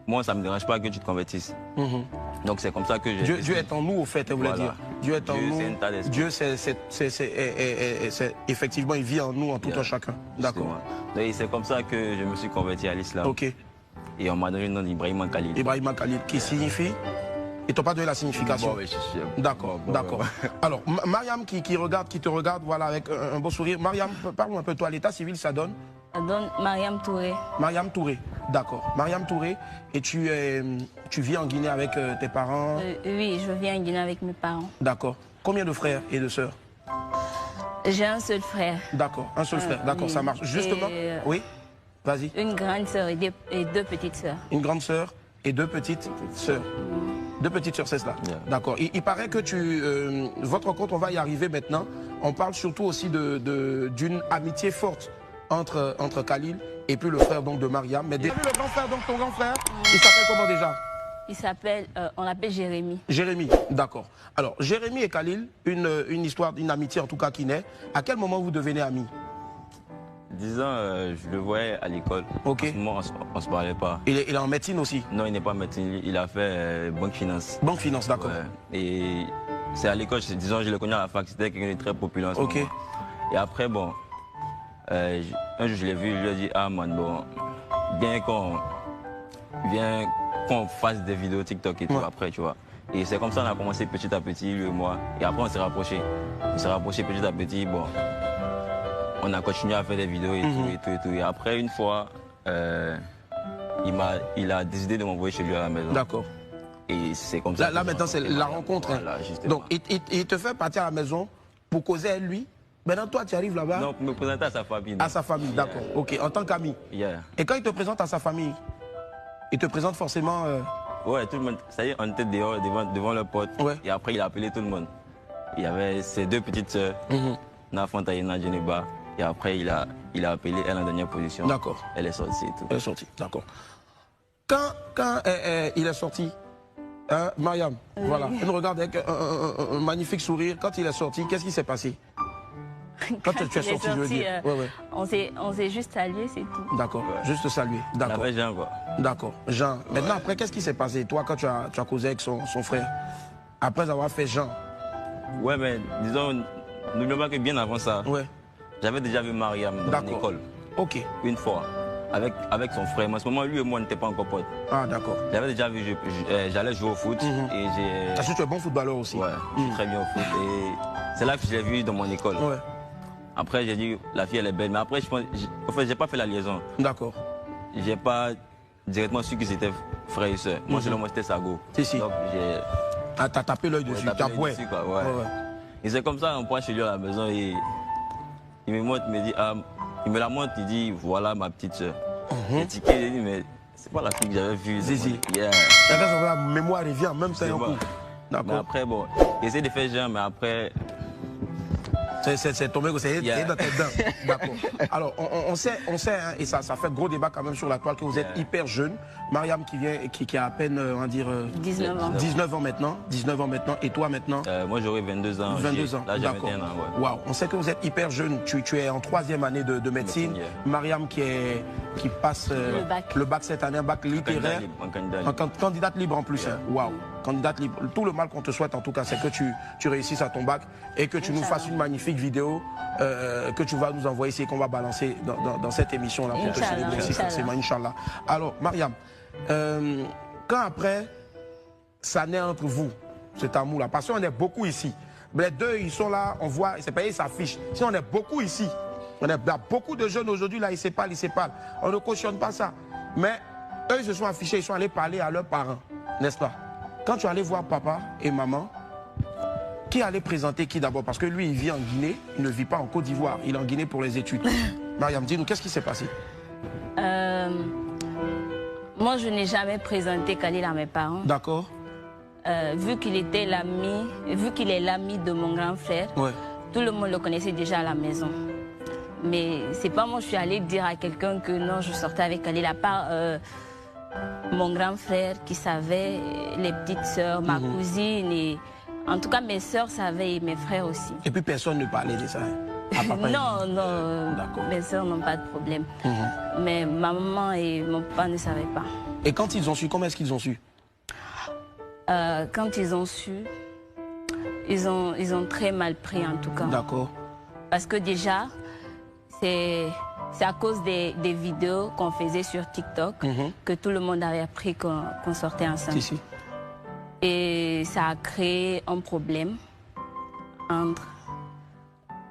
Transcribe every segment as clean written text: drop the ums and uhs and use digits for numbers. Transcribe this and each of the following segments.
moi, ça ne me dérange pas que tu te convertisses. Donc, c'est comme ça que j'ai... Dieu est en nous, au fait, vous voulez dire. Dieu est en nous. Dieu, effectivement, il vit en nous, en tout un chacun. D'accord. C'est comme ça que je me suis converti à l'islam. Ok. Et on m'a donné le nom d'Ibrahim Khalil. Ibrahim Khalil, qui signifie... Ils t'ont pas donné la signification. Bon, oui, je suis... D'accord, d'accord. Alors, Mariam qui te regarde, voilà, avec un beau sourire. Mariam, parle-moi un peu, toi, l'état civil, ça donne? Ça donne Mariam Touré. Mariam Touré, d'accord. Mariam Touré, et tu vis en Guinée avec tes parents? Oui, je vis en Guinée avec mes parents. D'accord. Combien de frères et de sœurs? J'ai un seul frère. D'accord, un seul frère, d'accord, oui. Ça marche. Justement, oui, vas-y. Une grande sœur et deux petites sœurs. Une grande sœur et deux petites sœurs. Deux petites sœurs, c'est cela. Yeah. D'accord. Il paraît que votre rencontre, on va y arriver maintenant. On parle surtout aussi d'une amitié forte entre Khalil et puis le frère donc de Mariam. Mais déjà, le grand frère, donc ton grand frère, il s'appelle comment déjà? Il s'appelle, on l'appelle Jérémy. Jérémy, d'accord. Alors, Jérémy et Khalil, une histoire, une amitié en tout cas qui naît. À quel moment vous devenez amis? Disons, je le voyais à l'école. Ok. En ce moment, on ne se parlait pas. Il est en médecine aussi? Non, il n'est pas en médecine. Il a fait banque finance. Banque finance, d'accord. Ouais. Et c'est à l'école, disons, je le connais à la fac. C'était quelqu'un de très populaire en ce moment. Et après, bon, un jour, je l'ai vu, je lui ai dit, ah man, bon, bien qu'on fasse des vidéos TikTok et tout après, tu vois. Et c'est comme ça qu'on a commencé petit à petit, lui et moi. Et après, on s'est rapprochés. On s'est rapprochés petit à petit, bon. On a continué à faire des vidéos et tout. Et après, une fois, il a décidé de m'envoyer chez lui à la maison. D'accord. Et c'est comme ça. Là maintenant, c'est la rencontre. Hein. Voilà, donc, il te fait partir à la maison pour causer avec lui. Maintenant, toi, tu arrives là-bas? Non, pour me présenter à sa famille. À sa famille, d'accord. Ok, en tant qu'ami. Et quand il te présente à sa famille, il te présente forcément... Ouais, tout le monde. Ça y est, on était dehors, devant le pote. Et après, il a appelé tout le monde. Il y avait ses deux petites sœurs, Nafanta et Nadjeneba. Et après, il a appelé elle en dernière position. D'accord. Elle est sortie et tout. Elle est sortie, d'accord. Quand il est sorti, hein, Mariam, voilà, elle nous regarde avec un magnifique sourire. Quand il est sorti, qu'est-ce qui s'est passé? Quand tu es sorti, je veux dire. On s'est juste salué, c'est tout. D'accord, juste salué. D'accord. Avec Jean, quoi. D'accord, Jean. Maintenant, après, qu'est-ce qui s'est passé, toi, quand tu as causé avec son frère? Après avoir fait Jean? Ouais, mais disons, n'oublions pas que bien avant ça, j'avais déjà vu Mariam dans l'école. Ok. Une fois. Avec son frère. Mais à ce moment, lui et moi, on n'était pas encore potes. Ah, d'accord. J'avais déjà vu, j'allais jouer au foot. Et j'ai... Parce que tu es bon footballeur aussi. Ouais, je suis très bien au foot. Et c'est là que je l'ai vu dans mon école. Ouais. Après, j'ai dit, la fille, elle est belle. Mais après, en fait, j'ai pas fait la liaison. D'accord. J'ai pas directement su qu'ils étaient frères et sœurs. Moi, selon moi, c'était Sago. Si. Donc, j'ai... Ah, t'as tapé l'œil dessus, t'as voué. Et c'est comme ça, on prend chez lui à la maison et il me montre, il me dit, ah, il me la montre, il dit, voilà ma petite soeur. J'ai tiqué, j'ai dit, mais c'est pas la fille que j'avais vue. Zizi. La mémoire revient, même ça, un coup. Mais après, bon, j'essaie de faire genre, mais après... C'est tombé, c'est dans tes dents. D'accord. Alors, on sait hein, et ça fait gros débat quand même sur la toile, que vous êtes hyper jeune. Mariam qui a à peine, on va dire... 19 ans. 19 ans maintenant. 19 ans maintenant. Et toi maintenant? Moi, j'aurai 22 ans. 22 ans. Là, j'ai 21 ans, Waouh. On sait que vous êtes hyper jeune. Tu es en 3e année de médecine. Mariam qui passe le bac cette année, un bac littéraire. Candidate libre en plus. Waouh. Candidate libre. Tout le mal qu'on te souhaite en tout cas, c'est que tu réussisses à ton bac et que tu nous fasses une magnifique vidéo que tu vas nous envoyer ici et qu'on va balancer dans cette émission-là pour te célébrer ici forcément, Inch'Allah. Alors, Mariam, quand après, ça naît entre vous, cet amour-là, parce qu'on est beaucoup ici. Les deux, ils sont là, on voit, c'est pas ils s'affichent. Si on est beaucoup ici, on a beaucoup de jeunes aujourd'hui, là, ils se parlent. On ne cautionne pas ça. Mais eux, ils se sont affichés, ils sont allés parler à leurs parents, n'est-ce pas? Quand tu allais voir papa et maman, qui allait présenter qui d'abord? Parce que lui, il vit en Guinée, il ne vit pas en Côte d'Ivoire, il est en Guinée pour les études. Mariam, dis-nous, qu'est-ce qui s'est passé? Moi, je n'ai jamais présenté Khalil à mes parents. D'accord. Vu qu'il est l'ami de mon grand frère, tout le monde le connaissait déjà à la maison. Mais c'est pas moi, je suis allée dire à quelqu'un que non, je sortais avec Khalil, à part mon grand frère qui savait, les petites sœurs, ma cousine, et en tout cas mes sœurs savaient et mes frères aussi. Et puis personne ne parlait de ça? Non, non, mes soeurs n'ont pas de problème. Mais ma maman et mon papa ne savaient pas. Et quand ils ont su, comment est-ce qu'ils ont su? Quand ils ont su, ils ont très mal pris en tout cas. D'accord. Parce que déjà, c'est à cause des vidéos qu'on faisait sur TikTok que tout le monde avait appris qu'on sortait ensemble. Si. Et ça a créé un problème entre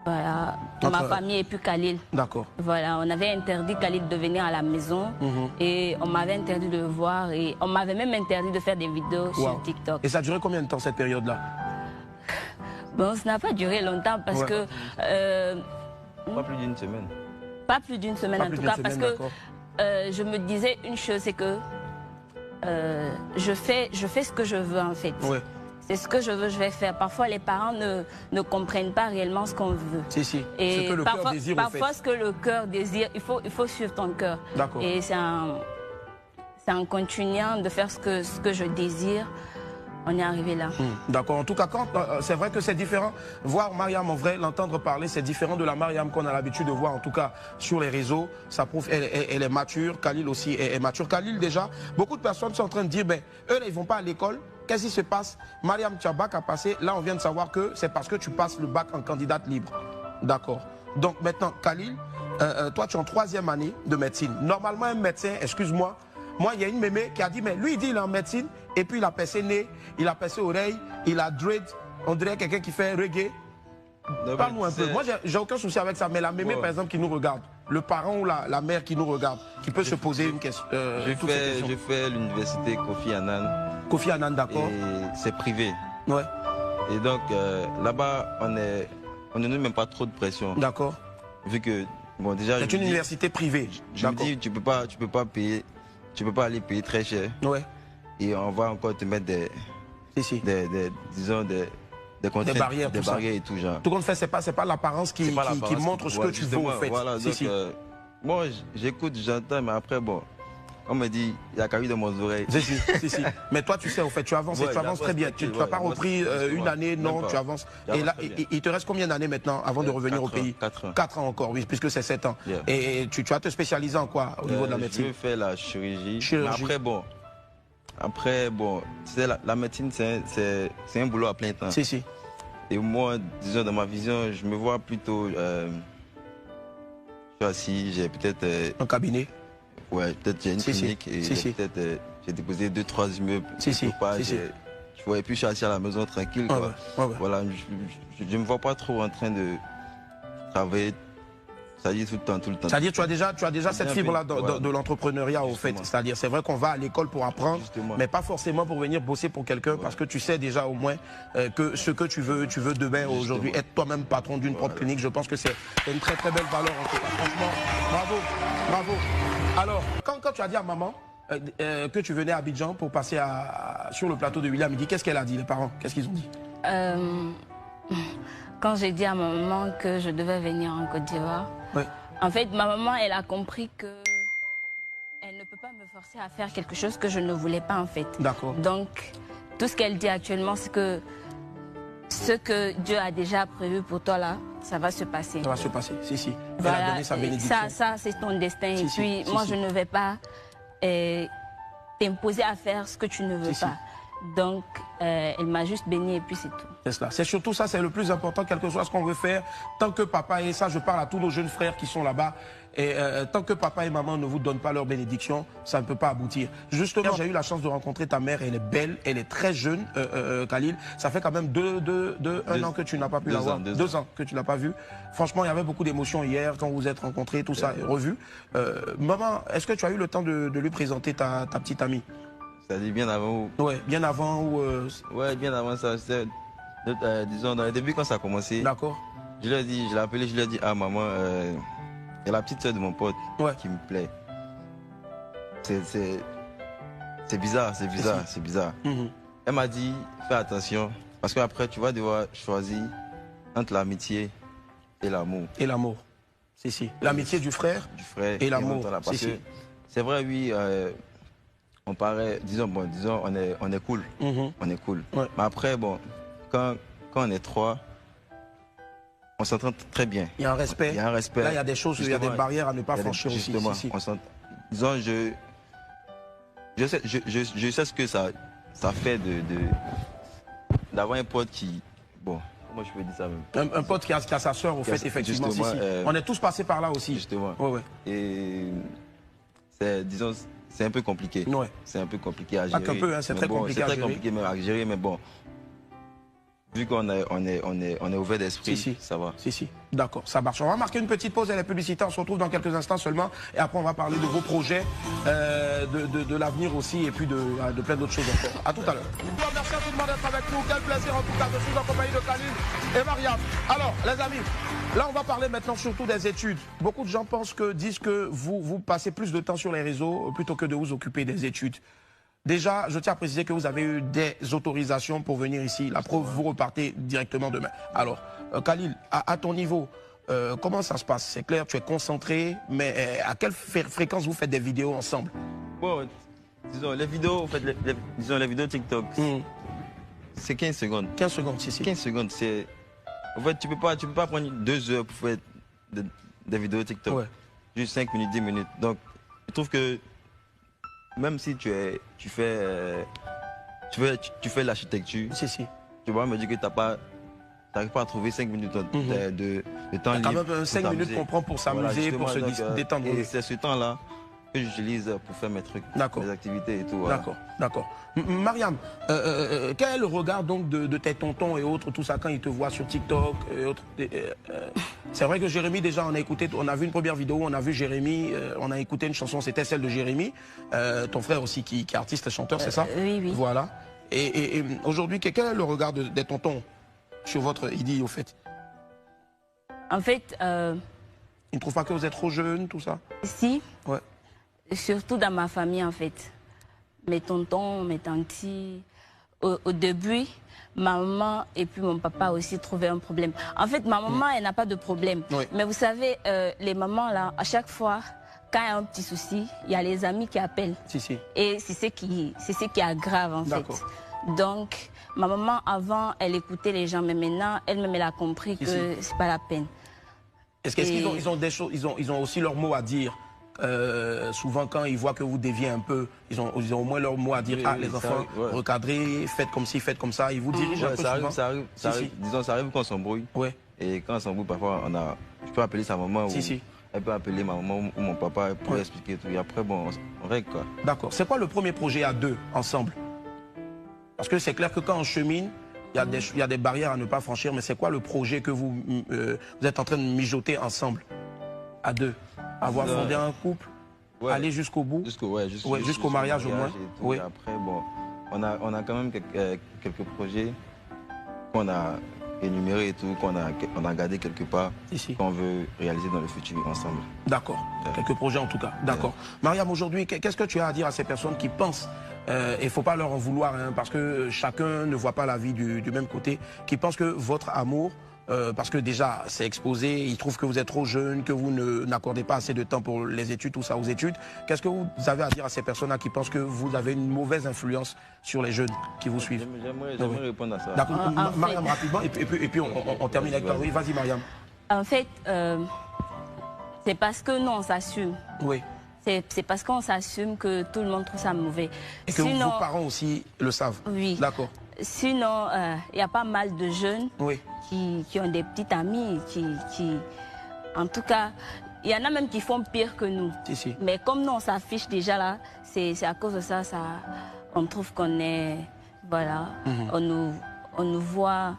ma famille et puis Khalil. D'accord. Voilà, on avait interdit Khalil de venir à la maison et on m'avait interdit de le voir et on m'avait même interdit de faire des vidéos sur TikTok. Et ça a duré combien de temps cette période-là? Bon, ça n'a pas duré longtemps parce que... pas plus d'une semaine. Pas plus d'une semaine en tout cas parce que je me disais une chose, c'est que je fais ce que je veux en fait. Ouais. C'est ce que je veux, je vais faire. Parfois, les parents ne comprennent pas réellement ce qu'on veut. Si. Et ce que le cœur désire, parfois, ce que le cœur désire, il faut suivre ton cœur. D'accord. Et c'est en continuant de faire ce que je désire, on est arrivé là. D'accord. En tout cas, c'est vrai que c'est différent. Voir Mariam en vrai, l'entendre parler, c'est différent de la Mariam qu'on a l'habitude de voir, en tout cas sur les réseaux. Ça prouve elle est mature. Khalil aussi est mature. Khalil, déjà, beaucoup de personnes sont en train de dire, ben, eux, ils ne vont pas à l'école. Qu'est-ce qui se passe? Mariam, tu as bac à passer. Là, on vient de savoir que c'est parce que tu passes le bac en candidate libre. D'accord. Donc maintenant, Khalil, toi, tu es en 3e année de médecine. Normalement, un médecin, excuse-moi, moi, il y a une mémé qui a dit, mais lui, il dit il est en médecine, et puis il a percé nez, il a percé oreille, il a dread, on dirait quelqu'un qui fait reggae. Parle-nous un peu. Moi, j'ai aucun souci avec ça, mais la mémé, par exemple, qui nous regarde, le parent ou la mère qui nous regarde, qui peut se poser une question. J'ai fait l'université Kofi Annan. Kofi Annan, d'accord. Et c'est privé. Ouais. Et donc, là-bas, on ne nous met pas trop de pression. D'accord. Vu que, bon, déjà... C'est une université privée. Je me dis, tu peux pas payer, tu peux pas aller payer très cher. Ouais. Et on va encore te mettre des barrières, des barrières et tout genre. Tout compte fait, c'est pas l'apparence qui montre ce que tu veux, en fait. Voilà, donc, moi, j'écoute, j'entends, mais après, bon, on me dit, il y a qu'à dans mon oreille. Si. Mais toi, tu sais, au fait, tu avances et tu avances très bien. Tu n'as pas repris une année, non, tu avances. Et là, il te reste combien d'années maintenant avant de revenir au pays? 4 ans. 4 ans encore, oui, puisque c'est 7 ans. Et tu vas te spécialiser en quoi au niveau de la médecine? Je vais faire la chirurgie. Après, bon, la médecine, c'est un boulot à plein temps. Si. Et moi, disons, dans ma vision, je me vois plutôt... je suis assis, j'ai peut-être... un cabinet? Ouais, peut-être j'ai une clinique et peut-être j'ai déposé 2-3 immeubles. Et puis je suis assis à la maison tranquille. Voilà, je ne me vois pas trop en train de travailler. C'est-à-dire tout le temps. C'est-à-dire tu as déjà cette fibre-là de l'entrepreneuriat au fait. C'est-à-dire c'est vrai qu'on va à l'école pour apprendre, mais pas forcément pour venir bosser pour quelqu'un parce que tu sais déjà au moins que ce que tu veux demain aujourd'hui, être toi-même patron d'une propre clinique. Je pense que c'est une très très belle valeur en tout cas. Franchement, bravo. Alors, quand tu as dit à maman que tu venais à Abidjan pour passer sur le plateau de William Midi, qu'est-ce qu'elle a dit, les parents? Qu'est-ce qu'ils ont dit? Quand j'ai dit à ma maman que je devais venir en Côte d'Ivoire, en fait, ma maman, elle a compris que elle ne peut pas me forcer à faire quelque chose que je ne voulais pas, en fait. D'accord. Donc, tout ce qu'elle dit actuellement, c'est que ce que Dieu a déjà prévu pour toi, là, ça va se passer. Ça va se passer, si. Voilà, elle a donné sa bénédiction. Ça c'est ton destin. Et puis, moi, je ne vais pas t'imposer à faire ce que tu ne veux pas. Donc, elle m'a juste bénie et puis c'est tout. C'est cela. C'est surtout ça, c'est le plus important, quel que soit ce qu'on veut faire. Tant que papa, et ça je parle à tous nos jeunes frères qui sont là-bas, et tant que papa et maman ne vous donnent pas leur bénédiction, ça ne peut pas aboutir. Justement, j'ai eu la chance de rencontrer ta mère, elle est belle, elle est très jeune, Khalil. Ça fait quand même un an que tu n'as pas pu la voir. 2 ans que tu n'as pas vu. Franchement, il y avait beaucoup d'émotions hier quand vous vous êtes rencontrés, tout ça, revu. Maman, est-ce que tu as eu le temps de lui présenter ta petite amie? C'est-à-dire bien avant Ouais, bien avant ou... Ouais, bien avant ça. Disons, dans le début, quand ça a commencé... D'accord. Je l'ai appelé, je lui ai dit, ah maman, il y a la petite soeur de mon pote qui me plaît. C'est bizarre. Elle m'a dit, fais attention, parce qu'après, tu vas devoir choisir entre l'amitié et l'amour. Et l'amour, si. L'amitié du frère et l'amour, si. C'est vrai, oui... on paraît, disons, on est cool. On est cool. Ouais. Mais après, bon, quand on est 3, On s'entend très bien. Il y a un respect. Il y a un respect. Là, il y a des choses, il y a des barrières à ne pas franchir aussi. Justement, disons, je sais ce que ça fait d'avoir un pote qui... Bon, comment je peux dire ça même? Un pote qui a sa soeur, au fait, effectivement. On est tous passés par là aussi. Justement. Ouais. Et disons, c'est un peu compliqué. Ouais. C'est un peu compliqué à gérer. Pas qu'un peu, hein, c'est très compliqué à gérer. C'est très compliqué à gérer, mais bon. Vu qu'on est ouvert d'esprit, ça va. Si. D'accord, ça marche. On va marquer une petite pause à la publicité. On se retrouve dans quelques instants seulement. Et après, on va parler de vos projets, de l'avenir aussi, et puis de plein d'autres choses encore. À tout à l'heure. Merci à tout le monde d'être avec nous. Quel plaisir en tout cas. Je suis en compagnie de Khalil et Mariam. Alors, les amis, là, on va parler maintenant surtout des études. Beaucoup de gens disent que vous passez plus de temps sur les réseaux plutôt que de vous occuper des études. Déjà, je tiens à préciser que vous avez eu des autorisations pour venir ici. La preuve, vous repartez directement demain. Alors, Khalil, à ton niveau, comment ça se passe? C'est clair, tu es concentré, mais à quelle fréquence vous faites des vidéos ensemble? Bon, disons, les vidéos, en fait, les vidéos TikTok, c'est 15 secondes. 15 secondes, si. 15 secondes, c'est... En fait, tu peux pas prendre 2 heures pour faire des vidéos TikTok. Ouais. Juste 5 minutes, 10 minutes. Donc, je trouve que même si tu fais l'architecture, tu vas me dire que tu n'arrives pas à trouver 5 minutes de temps libre. Quand même 5 minutes qu'on prend pour s'amuser, pour se détendre. Et c'est ce temps-là que j'utilise pour faire mes trucs, mes activités et tout. Voilà. D'accord. Mariam, quel est le regard donc de tes tontons et autres, tout ça, quand ils te voient sur TikTok et autres? C'est vrai que Jérémy, déjà, on a vu une première vidéo, on a vu Jérémy, on a écouté une chanson, c'était celle de Jérémy, ton frère aussi qui est artiste et chanteur, c'est ça? Oui. Voilà. Et aujourd'hui, quel est le regard des tontons sur votre idée, au fait? En fait... Ils ne trouvent pas que vous êtes trop jeune, tout ça? Si. Ouais. Surtout dans ma famille, en fait. Mes tontons, mes tantis. Au début, ma maman et puis mon papa aussi trouvaient un problème. En fait, ma maman, elle n'a pas de problème. Oui. Mais vous savez, les mamans, là, à chaque fois, quand il y a un petit souci, il y a les amis qui appellent. Si. Et c'est ce qui aggrave, en fait. Donc, ma maman, avant, elle écoutait les gens, mais maintenant, elle-même, elle a compris que c'est pas la peine. Est-ce qu'ils ont des choses, ils ont aussi leur mot à dire? Souvent quand ils voient que vous déviez un peu, ils ont au moins leur mot à dire. Les enfants, recadrez, faites comme ci, faites comme ça. Ils vous dirigent un peu souvent. Ça arrive, disons, ça arrive quand on s'embrouille. Et quand on s'embrouille, parfois, je peux appeler sa maman ou elle peut appeler ma maman ou mon papa pour expliquer tout. Et après, bon, on règle quoi. D'accord. C'est quoi le premier projet à deux, ensemble? Parce que c'est clair que quand on chemine, il y a des barrières à ne pas franchir, mais c'est quoi le projet que vous êtes en train de mijoter ensemble, à deux? Avoir fondé un couple, aller jusqu'au bout, jusqu'au mariage au moins. Oui. Après, bon, on a quand même quelques projets qu'on a énumérés et tout, qu'on a gardés quelque part, qu'on veut réaliser dans le futur ensemble. D'accord. Quelques projets en tout cas. D'accord. Mariam, aujourd'hui, qu'est-ce que tu as à dire à ces personnes qui pensent, et il ne faut pas leur en vouloir, hein, parce que chacun ne voit pas la vie du même côté, qui pensent que votre amour, parce que déjà c'est exposé, ils trouvent que vous êtes trop jeune, que vous n'accordez pas assez de temps pour les études, tout ça aux études. Qu'est-ce que vous avez à dire à ces personnes-là qui pensent que vous avez une mauvaise influence sur les jeunes qui vous suivent? J'aimerais répondre à ça. D'accord, Mariam, rapidement, et puis on termine avec toi. Oui, vas-y Mariam. En fait, c'est parce que nous on s'assume. Oui. C'est parce qu'on s'assume que tout le monde trouve ça mauvais. Et que vos parents aussi le savent? Oui. D'accord. Sinon, il y a pas mal de jeunes qui ont des petites amies, en tout cas, il y en a même qui font pire que nous. Mais comme nous, on s'affiche déjà là, c'est à cause de ça, on trouve qu'on est, voilà, on nous voit...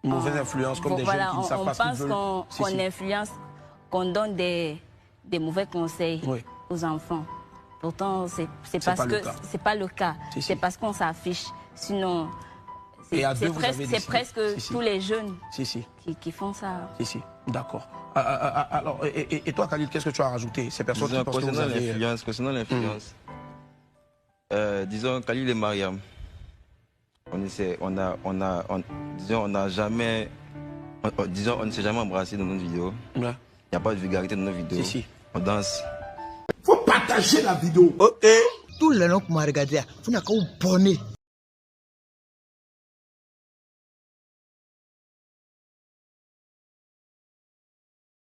Une mauvaise influence, comme des jeunes qui ne savent pas ce qu'ils veulent. On pense qu'on influence, qu'on donne des mauvais conseils aux enfants. Pourtant, c'est parce que c'est pas le cas. C'est parce qu'on s'affiche. Sinon, c'est presque tous les jeunes qui font ça. D'accord. Alors, et toi, Khalil, qu'est-ce que tu as rajouté? Ces personnes qui pensent que vous avez... Concernant l'influence, disons, Khalil et Mariam, on ne s'est jamais embrassé dans nos vidéos. Il n'y a pas de vulgarité dans nos vidéos. On danse. Faut partager la vidéo. Tous les gens qui m'ont regardé, vous n'avez qu'à vous abonner.